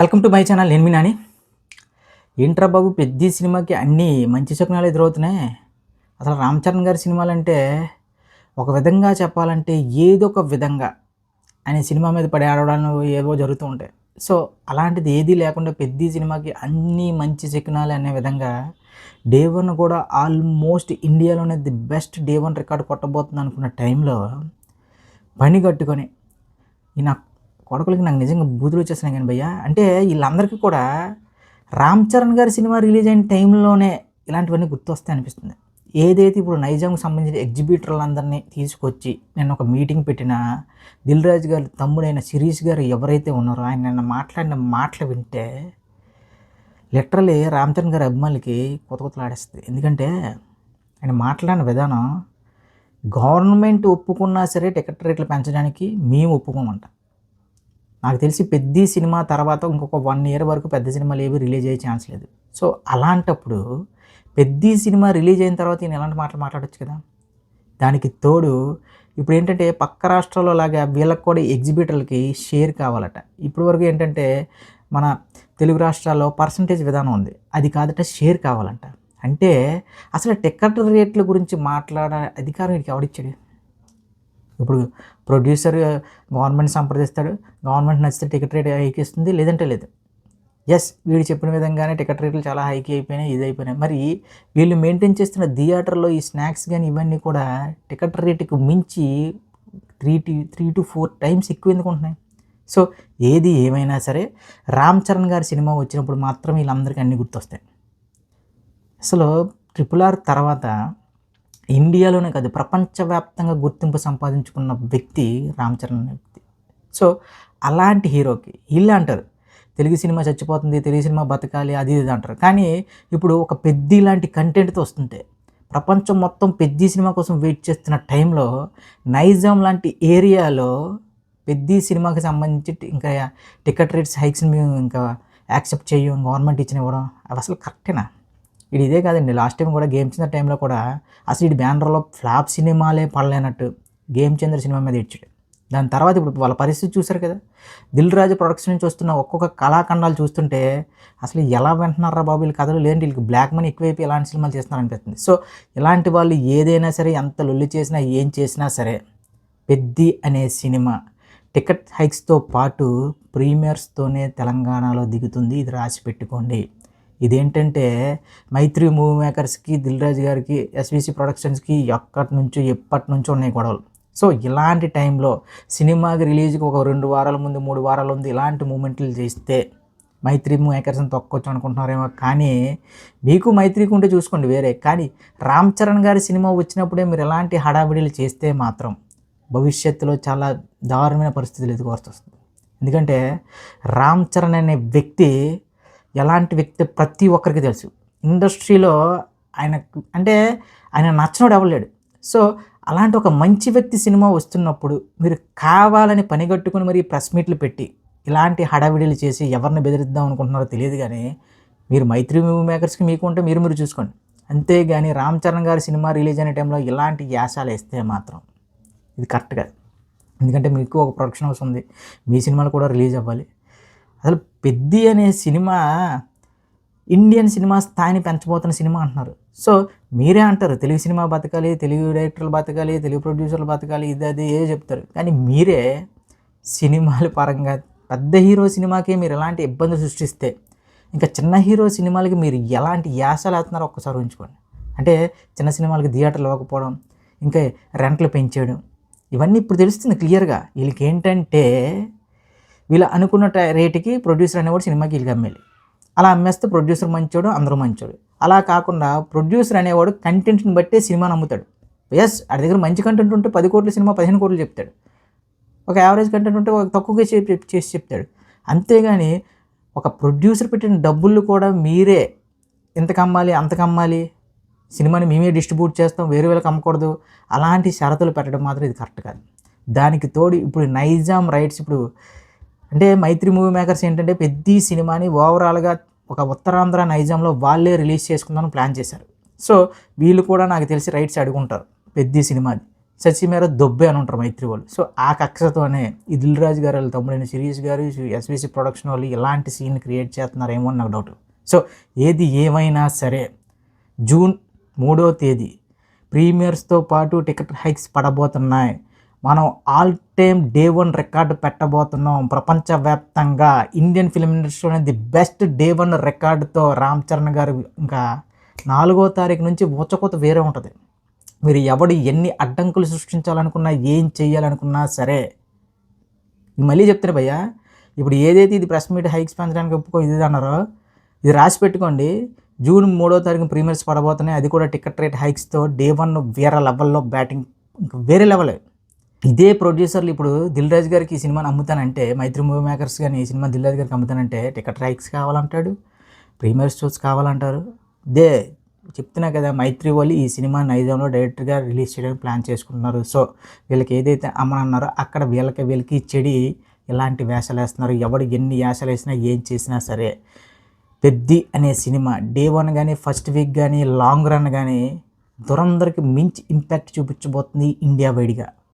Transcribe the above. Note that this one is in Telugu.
Welcome to my channel. నేను మీ నాని. ఏంట్రా బాబు, పెద్ద సినిమాకి అన్నీ మంచి శకునాలు ఎదురవుతున్నాయి. అసలు రామ్ చరణ్ గారి సినిమాలంటే ఒక విధంగా చెప్పాలంటే ఏదో ఒక విధంగా ఆయన సినిమా మీద పడి ఆడడాలు ఏవో జరుగుతూ ఉంటాయి. సో అలాంటిది ఏదీ లేకుండా పెద్ద సినిమాకి అన్నీ మంచి శకునాలు అనే విధంగా డే వన్ కూడా ఆల్మోస్ట్ ఇండియాలోనే the best day one record కొట్టబోతుంది అనుకున్న టైంలో పని కట్టుకొని ఈ నా కొడుకులకి నాకు నిజంగా బూతులు వచ్చేస్తున్నాయి కానీ భయ్య. అంటే వీళ్ళందరికీ కూడా రామ్ చరణ్ గారి సినిమా రిలీజ్ అయిన టైంలోనే ఇలాంటివన్నీ గుర్తొస్తాయి అనిపిస్తుంది. ఏదైతే ఇప్పుడు నైజాంకి సంబంధించిన ఎగ్జిబిటర్లందరినీ తీసుకొచ్చి నేను ఒక మీటింగ్ పెట్టిన దిల్ రాజు గారి తమ్ముడైన శిరీష్ గారు ఎవరైతే ఉన్నారో ఆయన నిన్న మాట్లాడిన మాటలు వింటే లిటరలీ రామ్ చరణ్ గారి అభిమానులకి కొత్తలాడేస్తుంది. ఎందుకంటే ఆయన మాట్లాడిన విధానం గవర్నమెంట్ ఒప్పుకున్నా సరే టికెట్ రేట్లు పెంచడానికి మేము ఒప్పుకోమంట. నాకు తెలిసి పెద్ద సినిమా తర్వాత ఇంకొక 1 year వరకు పెద్ద సినిమాలు ఏవి రిలీజ్ అయ్యే ఛాన్స్ లేదు. సో అలాంటప్పుడు పెద్ద సినిమా రిలీజ్ అయిన తర్వాత ఈయన ఎలాంటి మాటలు మాట్లాడొచ్చు కదా. దానికి తోడు ఇప్పుడు ఏంటంటే పక్క రాష్ట్రాల్లో లాగా వీళ్ళకి కూడా ఎగ్జిబిటర్లకి షేర్ కావాలట. ఇప్పటి వరకు ఏంటంటే మన తెలుగు రాష్ట్రాల్లో పర్సంటేజ్ విధానం ఉంది, అది కాదట షేర్ కావాలంట. అంటే అసలు టికెట్ రేట్ల గురించి మాట్లాడే అధికారం వీడికి ఎవడిచ్చాడు? ఇప్పుడు ప్రొడ్యూసర్ గవర్నమెంట్ సంప్రదిస్తాడు, గవర్నమెంట్ నచ్చితే టికెట్ రేట్ హైక్ ఇస్తుంది, లేదంటే లేదు. ఎస్, వీడు చెప్పిన విధంగానే టికెట్ రేట్లు చాలా హైక్ అయిపోయినాయి, ఇది అయిపోయినాయి. మరి వీళ్ళు మెయింటైన్ చేస్తున్న థియేటర్లో ఈ స్నాక్స్ కానీ ఇవన్నీ కూడా టికెట్ రేటుకు మించి 3 to 4 times ఎక్కువ ఎందుకు ఉంటున్నాయి? సో ఏది ఏమైనా సరే రామ్ చరణ్ గారి సినిమా వచ్చినప్పుడు మాత్రం వీళ్ళందరికీ అన్నీ గుర్తొస్తాయి. అసలు RRR తర్వాత ఇండియాలోనే కాదు ప్రపంచవ్యాప్తంగా గుర్తింపు సంపాదించుకున్న వ్యక్తి రామ్ చరణ్ అనే వ్యక్తి. సో అలాంటి హీరోకి వీళ్ళు అంటారు తెలుగు సినిమా చచ్చిపోతుంది, తెలుగు సినిమా బతకాలి, అది ఇది అంటారు. కానీ ఇప్పుడు ఒక పెద్ద లాంటి కంటెంట్తో వస్తుంటే ప్రపంచం మొత్తం పెద్ద సినిమా కోసం వెయిట్ చేస్తున్న టైంలో నైజాం లాంటి ఏరియాలో పెద్ద సినిమాకి సంబంధించి ఇంకా టికెట్ రేట్స్ హైక్స్ని మేము ఇంకా యాక్సెప్ట్ చేయం, గవర్నమెంట్ ఇచ్చిన ఇవ్వడం అవి అసలు కరెక్టేనా? ఇది ఇదే కాదండి, లాస్ట్ టైం కూడా గేమ్ చేంజర్ టైంలో కూడా అసలు ఈ బ్యానర్లో ఫ్లాప్ సినిమాలే పడలేనట్టు గేమ్ చేంజర్ సినిమా మీద ఇచ్చాడు. దాని తర్వాత ఇప్పుడు వాళ్ళ పరిస్థితి చూశారు కదా. దిల్ రాజు ప్రొడక్షన్ నుంచి వస్తున్న ఒక్కొక్క కళాఖండాలు చూస్తుంటే అసలు ఎలా వింటున్నారా బాబు వీళ్ళు కథలు, లేదంటే వీళ్ళకి బ్లాక్ మనీ ఎక్కువైపు ఇలాంటి సినిమాలు చేస్తున్నారు అనిపిస్తుంది. సో ఇలాంటి వాళ్ళు ఏదైనా సరే ఎంత లొల్లి చేసినా ఏం చేసినా సరే పెద్ది అనే సినిమా టికెట్ హైక్స్తో పాటు ప్రీమియర్స్తోనే తెలంగాణలో దిగుతుంది, ఇది రాసి పెట్టుకోండి. ఇదేంటంటే మైత్రి మూవీ మేకర్స్కి, దిల్ రాజు గారికి, ఎస్విసి ప్రొడక్షన్స్కి ఎప్పటి నుంచో ఉన్నాయి గొడవలు. సో ఇలాంటి టైంలో సినిమాకి రిలీజ్కి ఒక 2 వారాల ముందు 3 వారాల ముందు ఇలాంటి మూమెంట్లు చేస్తే మైత్రి మేకర్స్ని తొక్కొచ్చు అనుకుంటున్నారేమో. కానీ మీకు మైత్రికి ఉంటే చూసుకోండి వేరే, కానీ రామ్ చరణ్ గారి సినిమా వచ్చినప్పుడే మీరు ఎలాంటి హడావిడిలు చేస్తే మాత్రం భవిష్యత్తులో చాలా దారుణమైన పరిస్థితులు ఎదుర్కోవాల్సి వస్తుంది. ఎందుకంటే రామ్ చరణ్ అనే వ్యక్తి ఎలాంటి వ్యక్తి ప్రతి ఒక్కరికి తెలుసు. ఇండస్ట్రీలో ఆయన నచ్చినోడు ఎవరు లేడు. సో అలాంటి ఒక మంచి వ్యక్తి సినిమా వస్తున్నప్పుడు మీరు కావాలని పనిగట్టుకుని మరి ప్రెస్ మీట్లు పెట్టి ఇలాంటి హడావిడిలు చేసి ఎవరిని బెదిరిద్దాం అనుకుంటున్నారో తెలియదు. కానీ మీరు మైత్రి మూవీ మేకర్స్కి మీకు ఉంటే మీరు చూసుకోండి. అంతేగాని రామ్ చరణ్ గారి సినిమా రిలీజ్ అయిన టైంలో ఇలాంటి యాసాలు వేస్తే మాత్రం ఇది కరెక్ట్ కాదు. ఎందుకంటే మీకు ఒక ప్రొడక్షన్ హౌస్ ఉంది, మీ సినిమాలు కూడా రిలీజ్ అవ్వాలి. అసలు పెద్ది అనే సినిమా ఇండియన్ సినిమా స్థాయిని పెంచబోతున్న సినిమా అంటున్నారు. సో మీరే అంటారు తెలుగు సినిమా బతకాలి, తెలుగు డైరెక్టర్లు బతకాలి, తెలుగు ప్రొడ్యూసర్లు బతకాలి, ఇది ఏ చెప్తారు. కానీ మీరే సినిమాల పరంగా పెద్ద హీరో సినిమాకి మీరు ఎలాంటి ఇబ్బందులు సృష్టిస్తే ఇంకా చిన్న హీరో సినిమాలకి మీరు ఎలాంటి యాసలు వేస్తున్నారో ఒక్కసారి ఉంచుకోండి. అంటే చిన్న సినిమాలకి థియేటర్లు ఇవ్వకపోవడం, ఇంకా రెంట్లు పెంచేయడం, ఇవన్నీ ఇప్పుడు తెలుస్తుంది క్లియర్గా. వీళ్ళకి ఏంటంటే వీళ్ళు అనుకున్న రేటుకి ప్రొడ్యూసర్ అనేవాడు సినిమాకి వీళ్ళకి అమ్మేయాలి. అలా అమ్మేస్తే ప్రొడ్యూసర్ మంచోడు, అందరూ మంచోడు. అలా కాకుండా ప్రొడ్యూసర్ అనేవాడు కంటెంట్ని బట్టే సినిమాని అమ్ముతాడు. ఎస్, వాడి దగ్గర మంచి కంటెంట్ ఉంటే 10 కోట్ల సినిమా 15 కోట్లు చెప్తాడు. ఒక యావరేజ్ కంటెంట్ ఉంటే తక్కువగా చేసి చెప్తాడు. అంతేగాని ఒక ప్రొడ్యూసర్ పెట్టిన డబ్బులు కూడా మీరే ఇంతకు అమ్మాలి అంతకు అమ్మాలి, సినిమాని మేమే డిస్ట్రిబ్యూట్ చేస్తాం, వేరే వాళ్ళకి అమ్మకూడదు, అలాంటి షరతులు పెట్టడం మాత్రం ఇది కరెక్ట్ కాదు. దానికి తోడు ఇప్పుడు నైజాం రైట్స్ ఇప్పుడు అంటే మైత్రి మూవీ మేకర్స్ ఏంటంటే పెద్ద సినిమాని ఓవరాల్గా ఒక ఉత్తరాంధ్ర నైజాంలో వాళ్ళే రిలీజ్ చేసుకుందామని ప్లాన్ చేశారు. సో వీళ్ళు కూడా నాకు తెలిసి రైట్స్ అడుగుంటారు పెద్ద సినిమాది. ససిమేర దొబ్బే అని ఉంటారు మైత్రి వాళ్ళు. సో ఆ కక్షతోనే ఈ దిల్ రాజు గారు వాళ్ళ తమ్ముడైన శిరీష్ గారు, ఎస్విసి ప్రొడక్షన్ వాళ్ళు ఇలాంటి సీన్ క్రియేట్ చేస్తున్నారేమో అని నాకు డౌట్. సో ఏది ఏమైనా సరే జూన్ 3వ తేదీ ప్రీమియర్స్తో పాటు టికెట్ హైక్స్ పడబోతున్నాయి. మనం ఆల్ టైమ్ డే 1 రికార్డు పెట్టబోతున్నాం. ప్రపంచవ్యాప్తంగా ఇండియన్ ఫిల్మ్ ఇండస్ట్రీలోనే ది బెస్ట్ డే 1 రికార్డుతో రామ్ చరణ్ గారు ఇంకా 4వ తారీఖు నుంచి ఊచకోత వేరే ఉంటుంది. మీరు ఎవడు ఎన్ని అడ్డంకులు సృష్టించాలనుకున్నా, ఏం చేయాలనుకున్నా సరే, మళ్ళీ చెప్తాను భయ్యా, ఇప్పుడు ఏదైతే ఇది ప్రెస్ మీట్ హైక్స్ పెంచడానికి ఒప్పుకో ఇది అన్నారో ఇది రాసి పెట్టుకోండి. జూన్ 3వ తారీఖు ప్రీమియర్స్ పడబోతున్నాయి. అది కూడా టికెట్ రేట్ హైక్స్తో డే 1 వేరే లెవెల్లో బ్యాటింగ్, ఇంకా వేరే లెవెల్. ఇదే ప్రొడ్యూసర్లు ఇప్పుడు దిల్ రాజు గారికి ఈ సినిమాని అమ్ముతానంటే, మైత్రి మూవీ మేకర్స్ కానీ ఈ సినిమా దిల్ రాజు గారికి అమ్ముతానంటే టికెట్ హైక్స్ కావాలంటాడు, ప్రీమియర్ షోస్ కావాలంటారు. చెప్తున్నా కదా, మైత్రి వాళ్ళు ఈ సినిమా నైజాంలో డైరెక్ట్గా రిలీజ్ చేయడానికి ప్లాన్ చేసుకుంటున్నారు. సో వీళ్ళకి ఏదైతే అమ్మనన్నారో అక్కడ వీళ్ళకి చెడి ఇలాంటి వేషాలు వేస్తున్నారు. ఎవడు ఎన్ని వేషాలు వేసినా ఏం చేసినా సరే పెద్ది అనే సినిమా డే 1 కానీ ఫస్ట్ వీక్ కానీ లాంగ్ రన్ కానీ దురందరికి మించి ఇంపాక్ట్ చూపించబోతుంది ఇండియా వైడ్గా.